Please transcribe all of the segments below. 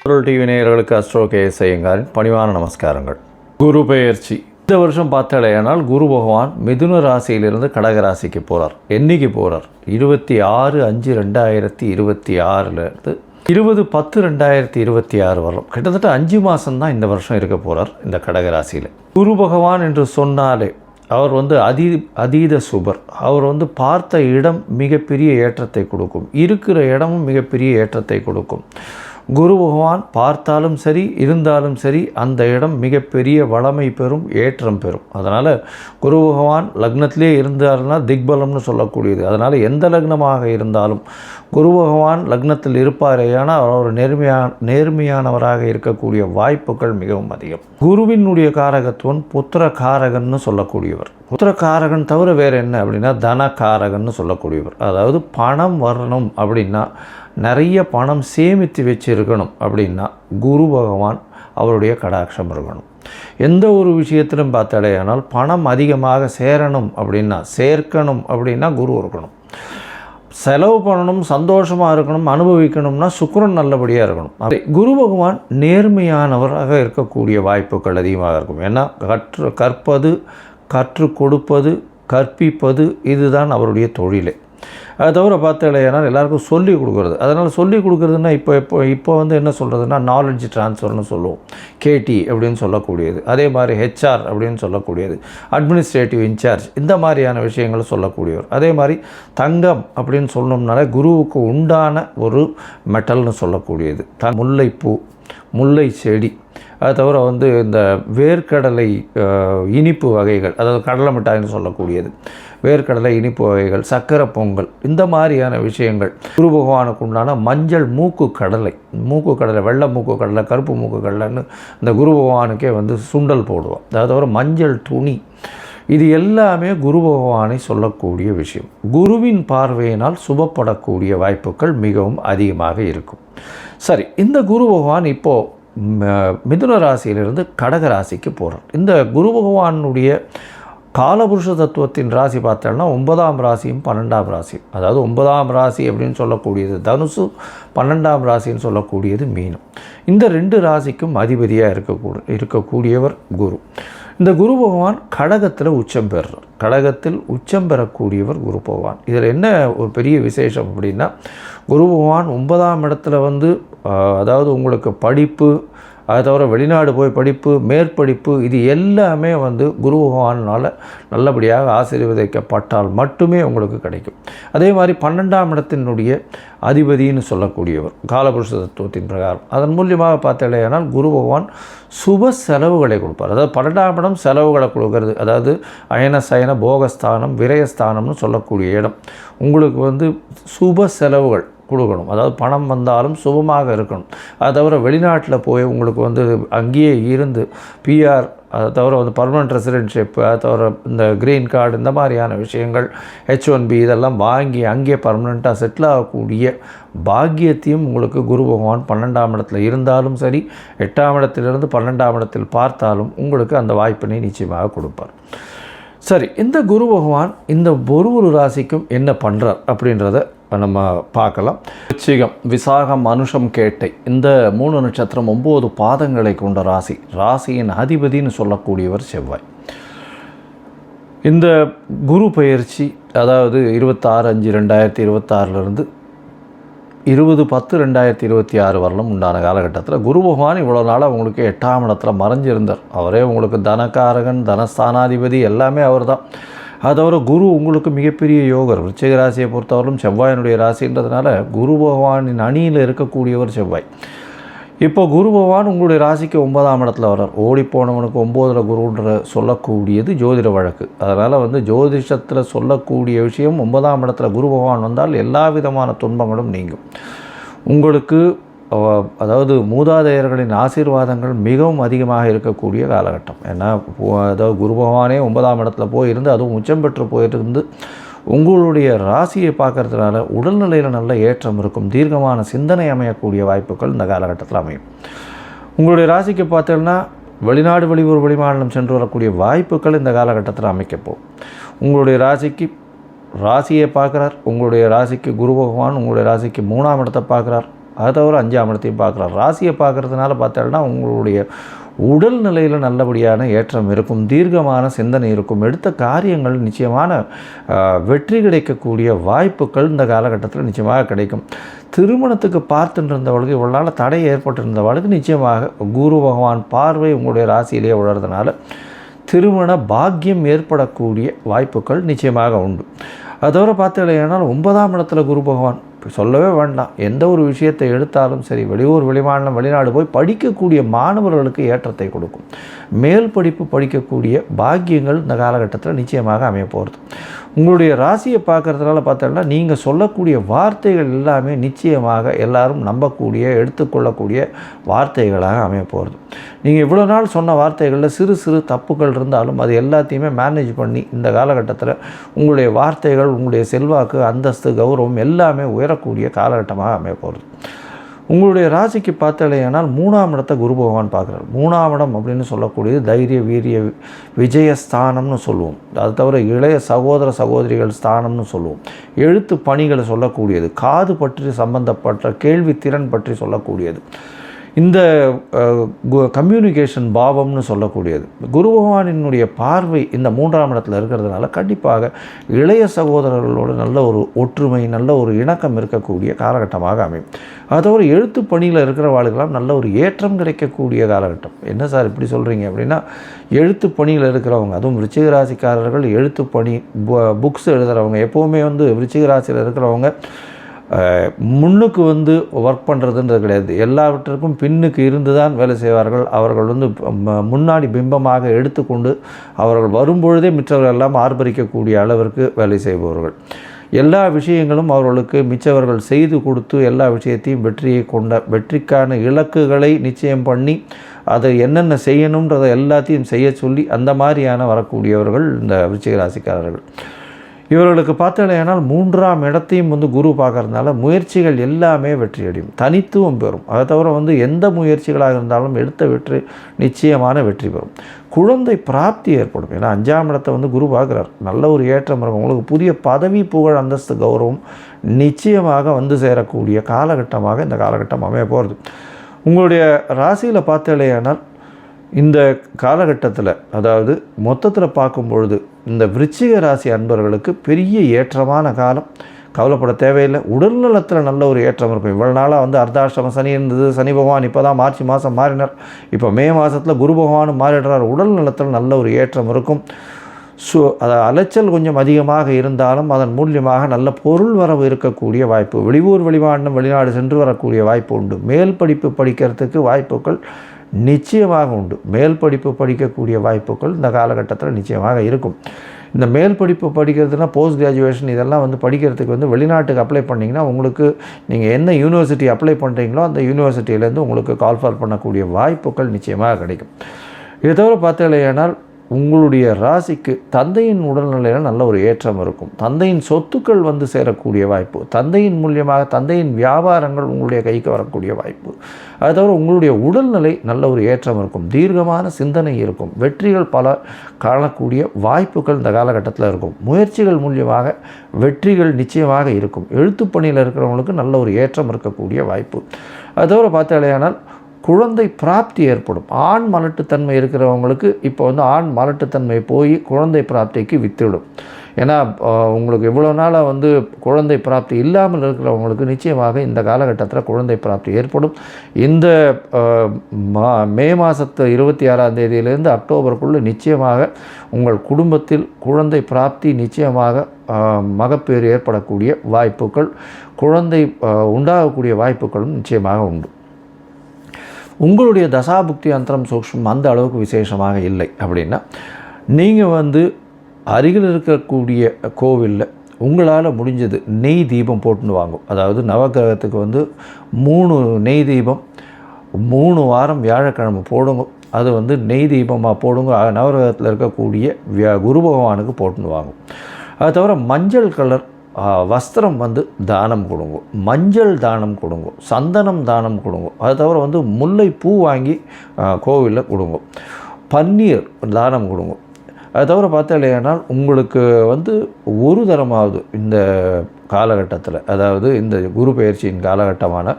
பொருள் டிவி நேயர்களுக்கு astro KS ஐயங்காரின் பணிவான நமஸ்காரங்கள். குரு பெயர்ச்சி இந்த வருஷம் பார்த்தாலேயானால் குரு பகவான் மிதுன ராசியிலிருந்து கடக ராசிக்கு போகிறார். என்னைக்கு போகிறார்? 26/5/2026 20/10/2026 வரலாம். கிட்டத்தட்ட 5 மாதம்தான் இந்த வருஷம் இருக்க போகிறார் இந்த கடக ராசியில். குரு பகவான் என்று சொன்னாலே அவர் அதீத சுபர். அவர் பார்த்த இடம் மிகப்பெரிய ஏற்றத்தை கொடுக்கும், இருக்கிற இடமும் மிகப்பெரிய ஏற்றத்தை கொடுக்கும். குரு பகவான் பார்த்தாலும் சரி இருந்தாலும் சரி அந்த இடம் மிகப்பெரிய வளமை பெறும், ஏற்றம் பெறும். அதனால் குரு பகவான் லக்னத்திலே இருந்தார்னா திக்பலம்னு சொல்லக்கூடியது. அதனால் எந்த லக்னமாக இருந்தாலும் குரு பகவான் லக்னத்தில் இருப்பாரேயானால் அவர் நேர்மையானவராக இருக்கக்கூடிய வாய்ப்புகள் மிகவும் அதிகம். குருவினுடைய காரகத்துவம் புத்திர காரகன்னு சொல்லக்கூடியவர். புத்திர காரகன் தவிர வேறு என்ன அப்படின்னா தன காரகன்னு சொல்லக்கூடியவர். அதாவது பணம் வரணும் அப்படின்னா, நிறைய பணம் சேமித்து வச்சிருக்கணும் அப்படின்னா குரு பகவான் அவருடைய கடாட்சம் இருக்கணும். எந்த ஒரு விஷயத்திலும் பார்த்தாலேயானால் பணம் அதிகமாக சேர்க்கணும் அப்படின்னா குரு இருக்கணும். செலவு பண்ணணும், சந்தோஷமாக இருக்கணும், அனுபவிக்கணும்னா சுக்கிரன் நல்லபடியாக இருக்கணும். குரு பகவான் நேர்மையானவராக இருக்கக்கூடிய வாய்ப்புகள் அதிகமாக இருக்கும். ஏன்னா கற்பது, கற்றுக் கொடுப்பது, கற்பிப்பது இதுதான் அவருடைய தொழிலே. அதை தவிர பார்த்தாலேயானால் எல்லாருக்கும் சொல்லிக் கொடுக்குறது. அதனால் சொல்லிக் கொடுக்குறதுன்னா இப்போ என்ன சொல்கிறதுனா நாலெட்ஜ் ட்ரான்ஸ்ஃபர்னு சொல்லுவோம், கேடி அப்படின்னு சொல்லக்கூடியது. அதே மாதிரி ஹெச்ஆர் அப்படின்னு சொல்லக்கூடியது, அட்மினிஸ்ட்ரேட்டிவ் இன்சார்ஜ், இந்த மாதிரியான விஷயங்களை சொல்லக்கூடியவர். அதே மாதிரி தங்கம் அப்படின்னு சொன்னோம்னாலே குருவுக்கு உண்டான ஒரு மெட்டல்னு சொல்லக்கூடியது முல்லைப்பூ, முல்லை செடி. அது தவிர இந்த வேர்க்கடலை இனிப்பு வகைகள், அதாவது கடலை மிட்டாய்னு சொல்லக்கூடியது, வேர்க்கடலை இனிப்பு வகைகள், சக்கரை பொங்கல், இந்த மாதிரியான விஷயங்கள். குரு பகவானுக்கு உண்டான மஞ்சள் மூக்கு கடலை, வெள்ளை மூக்கு கடலை, கருப்பு மூக்கு கடலைன்னு இந்த குரு பகவானுக்கே சுண்டல் போடுவோம். அது தவிர மஞ்சள் துணி, இது எல்லாமே குரு பகவானை சொல்லக்கூடிய விஷயம். குருவின் பார்வையினால் சுபப்படக்கூடிய வாய்ப்புகள் மிகவும் அதிகமாக இருக்கும். சரி, இந்த குரு பகவான் இப்போது மிதுன ராசியிலிருந்து கடக ராசிக்கு போகிறார். இந்த குரு பகவானுடைய காலபுருஷ தத்துவத்தின் ராசி பார்த்தோம்னா 9ஆம் ராசியும் 12ஆம் ராசியும். அதாவது 9ஆம் ராசி அப்படின்னு சொல்லக்கூடியது தனுசு, 12ஆம் ராசின்னு சொல்லக்கூடியது மீனம். இந்த 2 ராசிக்கும் அதிபதியாக இருக்கக்கூடியவர் குரு. இந்த குரு பகவான் கடகத்தில் உச்சம் பெறுறார். கடகத்தில் உச்சம் பெறக்கூடியவர் குரு பகவான். இதில் என்ன ஒரு பெரிய விசேஷம் அப்படின்னா, குரு பகவான் 9ஆம் இடத்துல அதாவது உங்களுக்கு படிப்பு, அதை தவிர வெளிநாடு போய் படிப்பு, மேற்படிப்பு, இது எல்லாமே குரு பகவானால் நல்லபடியாக ஆசீர்வதிக்கப்பட்டால் மட்டுமே உங்களுக்கு கிடைக்கும். அதே மாதிரி 12ஆம் இடத்தினுடைய அதிபதினு சொல்லக்கூடியவர் காலபுருஷ தத்துவத்தின் பிரகாரம். அதன் மூலியமாக பார்த்தாலேயானால் குரு பகவான் சுப செலவுகளை கொடுப்பார். அதாவது 12ஆம் இடம் செலவுகளை கொடுக்கறது, அதாவது அயன சயன போகஸ்தானம் விரயஸ்தானம்னு சொல்லக்கூடிய இடம். உங்களுக்கு சுப செலவுகள் கொடுக்கணும். அதாவது பணம் வந்தாலும் சுபமாக இருக்கணும். அதை தவிர வெளிநாட்டில் போய் உங்களுக்கு அங்கேயே இருந்து பிஆர், அதை தவிர பர்மனெண்ட் ரெசிடென்ட்ஷிப், அதை தவிர இந்த க்ரீன் கார்டு, இந்த மாதிரியான விஷயங்கள், H1B இதெல்லாம் வாங்கி அங்கேயே பர்மனெண்ட்டாக செட்டில் ஆகக்கூடிய பாக்கியத்தையும் உங்களுக்கு குரு பகவான் 12ஆம் இடத்துல இருந்தாலும் சரி, 8ஆம் இடத்திலிருந்து 12ஆம் இடத்தில் பார்த்தாலும் உங்களுக்கு அந்த வாய்ப்பினை நிச்சயமாக கொடுப்பார். சரி, இந்த குரு பகவான் இந்த ஒரு ராசிக்கும் என்ன பண்ணுறார் அப்படின்றத நம்ம பார்க்கலாம். விருச்சிகம், விசாகம், அனுஷம், கேட்டை, இந்த 3 நட்சத்திரம் 9 பாதங்களை கொண்ட ராசி. ராசியின் அதிபதினு சொல்லக்கூடியவர் செவ்வாய். இந்த குரு பெயர்ச்சி அதாவது 26/5/2026 20/10/2026 வரலும் உண்டான காலகட்டத்தில் குரு பகவான் இவ்வளோ நாளாக உங்களுக்கு 8ஆம் இடத்துல மறைஞ்சிருந்தார். அவரே உங்களுக்கு தனகாரகன், தனஸ்தானாதிபதி, எல்லாமே அவர் தான். அது தவிர குரு உங்களுக்கு மிகப்பெரிய யோகர். விருச்சிக ராசியை பொறுத்தவரைக்கும் செவ்வாயினுடைய ராசின்றதுனால குரு பகவானின் அணியில் இருக்கக்கூடியவர் செவ்வாய். இப்போ குரு பகவான் உங்களுடைய ராசிக்கு 9ஆம் இடத்துல வர்றார். ஓடிப்போனவனுக்கு 9ல் குருன்ற சொல்லக்கூடியது ஜோதிட வழக்கு. அதனால் ஜோதிஷத்தில் சொல்லக்கூடிய விஷயம் 9ஆம் இடத்துல குரு பகவான் வந்தால் எல்லா விதமான துன்பங்களும் நீங்கும். உங்களுக்கு அதாவது மூதாதையர்களின் ஆசீர்வாதங்கள் மிகவும் அதிகமாக இருக்கக்கூடிய காலகட்டம். ஏன்னா அதாவது குரு பகவானே 9ஆம் இடத்துல போயிருந்து, அதுவும் உச்சம் பெற்று போயிருந்து உங்களுடைய ராசியை பார்க்கறதுனால உடல்நிலையில் நல்ல ஏற்றம் இருக்கும். தீர்க்கமான சிந்தனை அமையக்கூடிய வாய்ப்புகள் இந்த காலகட்டத்தில் அமையும். உங்களுடைய ராசிக்கு பார்த்தீங்கன்னா வெளிநாடு, வெளியூர், வெளிமாநிலம் சென்று வரக்கூடிய வாய்ப்புகள் இந்த காலகட்டத்தில் அமைக்கப்போம். உங்களுடைய ராசியை பார்க்குறார். உங்களுடைய ராசிக்கு குரு பகவான் உங்களுடைய ராசிக்கு 3ஆம் இடத்தை பார்க்குறார். அதை தவிர 5ஆம் இடத்தையும் பார்க்குறார். ராசியை பார்க்குறதுனால பார்த்தோம்னா உங்களுடைய உடல் நிலையில் நல்லபடியான ஏற்றம் இருக்கும், தீர்க்கமான சிந்தனை இருக்கும், எடுத்த காரியங்கள் நிச்சயமான வெற்றி கிடைக்கக்கூடிய வாய்ப்புகள் இந்த காலகட்டத்தில் நிச்சயமாக கிடைக்கும். திருமணத்துக்கு பார்த்துட்டு இவ்வளோ நாள் தடை ஏற்பட்டிருந்தவளுக்கு நிச்சயமாக குரு பகவான் பார்வை உங்களுடைய ராசியிலேயே உணர்றதுனால திருமண பாக்கியம் ஏற்படக்கூடிய வாய்ப்புகள் நிச்சயமாக உண்டு. அதோட பார்த்தீங்கன்னா 9ஆம் இடத்துல குரு பகவான் சொல்லவே வேண்டாம். எந்த ஒரு விஷயத்தை எடுத்தாலும் சரி, வெளியூர் வெளிமாநிலம் வெளிநாடு போய் படிக்கக்கூடிய மாணவர்களுக்கு ஏற்றத்தை கொடுக்கும். மேல் படிப்பு படிக்கக்கூடிய பாக்கியங்கள் இந்த காலகட்டத்தில் நிச்சயமாக அமைய போகிறது. உங்களுடைய ராசியை பார்க்குறதுனால பார்த்தோம்னா நீங்கள் சொல்லக்கூடிய வார்த்தைகள் எல்லாமே நிச்சயமாக எல்லாரும் நம்பக்கூடிய எடுத்துக்கொள்ளக்கூடிய வார்த்தைகளாக அமைய போகிறது. நீங்கள் இவ்வளோ நாள் சொன்ன வார்த்தைகளில் சிறு சிறு தப்புகள் இருந்தாலும் அது எல்லாத்தையுமே மேனேஜ் பண்ணி இந்த காலகட்டத்தில் உங்களுடைய வார்த்தைகள், உங்களுடைய செல்வாக்கு, அந்தஸ்து, கௌரவம் எல்லாமே உயரக்கூடிய காலகட்டமாக அமைய போகிறது. உங்களுடைய ராசிக்கு பார்த்தாலேயானால் 3ஆம் இடத்தை குரு பகவான் பார்க்குறார். 3ஆம் இடம் அப்படின்னு சொல்லக்கூடியது தைரிய வீரிய விஜயஸ்தானம்னு சொல்லுவோம். அது தவிர இளைய சகோதர சகோதரிகள் ஸ்தானம்னு சொல்லுவோம். எழுத்து பணிகளை சொல்லக்கூடியது, காது பற்றி சம்பந்தப்பட்ட கேள்வி திறன் பற்றி சொல்லக்கூடியது, இந்த கம்யூனிகேஷன் பாவம்னு சொல்லக்கூடியது. குரு பகவானினுடைய பார்வை இந்த 3ஆம் இடத்துல இருக்கிறதுனால கண்டிப்பாக இளைய சகோதரர்களோடு நல்ல ஒரு ஒற்றுமை, நல்ல ஒரு இணக்கம் இருக்கக்கூடிய காலகட்டமாக அமையும். அதோடு எழுத்து பணியில் இருக்கிறவாளுக்கெல்லாம் நல்ல ஒரு ஏற்றம் கிடைக்கக்கூடிய காலகட்டம். என்ன சார் இப்படி சொல்கிறீங்க அப்படின்னா, எழுத்து பணியில் இருக்கிறவங்க, அதுவும் விருச்சிக ராசிக்காரர்கள் எழுத்து பணி, புக்ஸ் எழுதுகிறவங்க, எப்போவுமே விருச்சிக ராசியில் இருக்கிறவங்க முன்னுக்கு ஒர்க் பண்ணுறதுன்றது கிடையாது. எல்லாவற்றிற்கும் பின்னுக்கு இருந்து தான் வேலை செய்வார்கள். அவர்கள் முன்னாடி பிம்பமாக எடுத்துக்கொண்டு அவர்கள் வரும்பொழுதே மிச்சவர்கள் எல்லாம் ஆர்ப்பரிக்கக்கூடிய அளவிற்கு வேலை செய்பவர்கள். எல்லா விஷயங்களும் அவர்களுக்கு மிச்சவர்கள் செய்து கொடுத்து எல்லா விஷயத்தையும் வெற்றிக்கான இலக்குகளை நிச்சயம் பண்ணி அதை என்னென்ன செய்யணுன்றதை எல்லாத்தையும் செய்ய சொல்லி அந்த மாதிரியான வரக்கூடியவர்கள் இந்த விருச்சிக ராசிக்காரர்கள். இவர்களுக்கு பார்த்தீங்கன்னா 3ஆம் இடத்தையும் குரு பார்க்கறதுனால முயற்சிகள் எல்லாமே வெற்றியடையும், தனித்துவம் பெறும். அதை தவிர எந்த முயற்சிகளாக இருந்தாலும் எடுத்த வெற்றி நிச்சயமான வெற்றி பெறும். குழந்தை பிராப்தி ஏற்படும். ஏன்னா 5ஆம் இடத்தை குரு பார்க்குறார். நல்ல ஒரு ஏற்றம் இருக்கும். உங்களுக்கு புதிய பதவி, புகழ், அந்தஸ்து, கௌரவம் நிச்சயமாக சேரக்கூடிய காலகட்டமாக இந்த காலகட்டம் அமைய போகிறது. உங்களுடைய ராசியில் பார்த்தீங்கன்னா இந்த காலகட்டத்தில், அதாவது மொத்தத்தில் பார்க்கும்பொழுது இந்த விருச்சிக ராசி அன்பர்களுக்கு பெரிய ஏற்றமான காலம். கவலைப்பட தேவையில்லை. உடல்நலத்தில் நல்ல ஒரு ஏற்றம் இருக்கும். இவ்வளோ நாளாக அர்த்தாஷ்டம சனி இருந்தது. சனி பகவான் இப்போ தான் மார்ச் மாதம் மாறினார். இப்போ மே மாதத்தில் குரு பகவானும் மாறிடுறார். உடல் நலத்தில் நல்ல ஒரு ஏற்றம் இருக்கும். அதை அலைச்சல் கொஞ்சம் அதிகமாக இருந்தாலும் அதன் மூலியமாக நல்ல பொருள் வரவு இருக்கக்கூடிய வாய்ப்பு, வெளியூர் வெளிமாநிலம் வெளிநாடு சென்று வரக்கூடிய வாய்ப்பு உண்டு. மேல் படிப்பு படிக்கிறதுக்கு வாய்ப்புகள் நிச்சயமாக உண்டு. மேல் படிப்பு படிக்கக்கூடிய வாய்ப்புகள் இந்த காலகட்டத்தில் நிச்சயமாக இருக்கும். இந்த மேல் படிப்பு படிக்கிறதுனா போஸ்ட் கிராஜுவேஷன் இதெல்லாம் படிக்கிறதுக்கு வெளிநாட்டுக்கு அப்ளை பண்ணிங்கன்னா உங்களுக்கு நீங்கள் என்ன யூனிவர்சிட்டி அப்ளை பண்ணுறீங்களோ அந்த யூனிவர்சிட்டியிலேருந்து உங்களுக்கு கால்ஃபார் பண்ணக்கூடிய வாய்ப்புகள் நிச்சயமாக கிடைக்கும். இதை தவிர பார்த்தீங்கன்னா உங்களுடைய ராசிக்கு தந்தையின் உடல்நிலையில் நல்ல ஒரு ஏற்றம் இருக்கும். தந்தையின் சொத்துக்கள் சேரக்கூடிய வாய்ப்பு, தந்தையின் மூலியமாக தந்தையின் வியாபாரங்கள் உங்களுடைய கைக்கு வரக்கூடிய வாய்ப்பு. அது தவிர உங்களுடைய உடல்நிலை நல்ல ஒரு ஏற்றம் இருக்கும். தீர்க்கமான சிந்தனை இருக்கும். வெற்றிகள் பல காணக்கூடிய வாய்ப்புகள் இந்த காலகட்டத்தில் இருக்கும். முயற்சிகள் மூலியமாக வெற்றிகள் நிச்சயமாக இருக்கும். எழுத்துப்பணியில் இருக்கிறவங்களுக்கு நல்ல ஒரு ஏற்றம் இருக்கக்கூடிய வாய்ப்பு. அது தவிர பார்த்தாலேயானால் குழந்தை பிராப்தி ஏற்படும். ஆண் மலட்டுத்தன்மை இருக்கிறவங்களுக்கு இப்போ ஆண் மலட்டுத்தன்மை போய் குழந்தை பிராப்திக்கு வித்துவிடும். ஏன்னா உங்களுக்கு இவ்வளோ நாளாக குழந்தை பிராப்தி இல்லாமல் இருக்கிறவங்களுக்கு நிச்சயமாக இந்த காலகட்டத்தில் குழந்தை பிராப்தி ஏற்படும். இந்த மே மாதத்து 26ஆம் தேதியிலேருந்து அக்டோபருக்குள்ளே நிச்சயமாக உங்கள் குடும்பத்தில் குழந்தை பிராப்தி நிச்சயமாக மகப்பேறு ஏற்படக்கூடிய வாய்ப்புகள், குழந்தை உண்டாகக்கூடிய வாய்ப்புகளும் நிச்சயமாக உண்டு. உங்களுடைய தசாபுக்தி அந்தரம் சூக்ஷ்மம் அந்த அளவுக்கு விசேஷமாக இல்லை அப்படின்னா நீங்கள் அருகில் இருக்கக்கூடிய கோவிலில் உங்களால் முடிஞ்சது நெய் தீபம் போட்டுன்னு வாங்கும். அதாவது நவகிரகத்துக்கு 3 நெய் தீபம் 3 வாரம் வியாழக்கிழமை போடுங்க. அது நெய் தீபமாக போடுங்க. நவகிரகத்தில் இருக்கக்கூடிய குரு பகவானுக்கு போட்டுன்னு வாங்கும். அது தவிர மஞ்சள் கலர் வஸ்திரம் தானம் கொடுங்க, மஞ்சள் தானம் கொடுங்க, சந்தனம் தானம் கொடுங்க. அது தவிர முல்லை பூ வாங்கி கோவிலில் கொடுங்க, பன்னீர் தானம் கொடுங்க. அது தவிர பார்த்தாலேயானால் உங்களுக்கு வந்து ஒரு தரமாவது இந்த காலகட்டத்தில், அதாவது இந்த குரு பெயர்ச்சியின் காலகட்டமான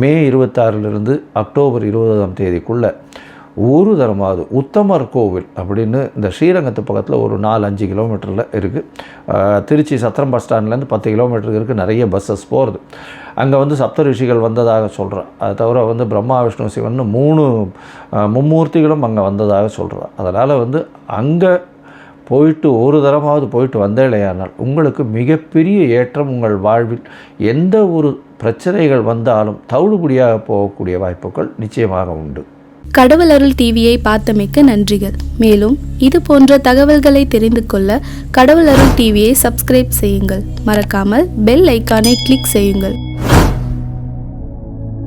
மே 26 அக்டோபர் 20ஆம் தேதிக்குள்ளே ஒரு தரமாவது உத்தமர் கோவில் அப்படின்னு இந்த ஸ்ரீரங்கத்து பக்கத்தில் ஒரு 4-5 கிலோமீட்டரில் இருக்குது. திருச்சி சத்திரம் பஸ் ஸ்டாண்ட்லேருந்து 10 கிலோமீட்டருக்கு இருக்குது. நிறைய பஸ்ஸஸ் போகிறது. அங்கே வந்து சப்த ரிஷிகள் வந்ததாக சொல்கிறேன். அது தவிர வந்து பிரம்மா விஷ்ணு சிவன் 3 மும்மூர்த்திகளும் அங்கே வந்ததாக சொல்கிறேன். அதனால் வந்து அங்கே போயிட்டு ஒரு தரமாவது போயிட்டு வந்தேலையானால் உங்களுக்கு மிகப்பெரிய ஏற்றம், உங்கள் வாழ்வில் எந்த ஒரு பிரச்சனைகள் வந்தாலும் தவிடுபடியாக போகக்கூடிய வாய்ப்புகள் நிச்சயமாக உண்டு. கடவுள் அருள் டிவியை பார்த்தமைக்க நன்றிகள். மேலும் இது போன்ற தகவல்களை தெரிந்து கொள்ள கடவுள் அருள் டிவியை சப்ஸ்கிரைப் செய்யுங்கள். மறக்காமல் பெல் ஐக்கானை கிளிக் செய்யுங்கள்.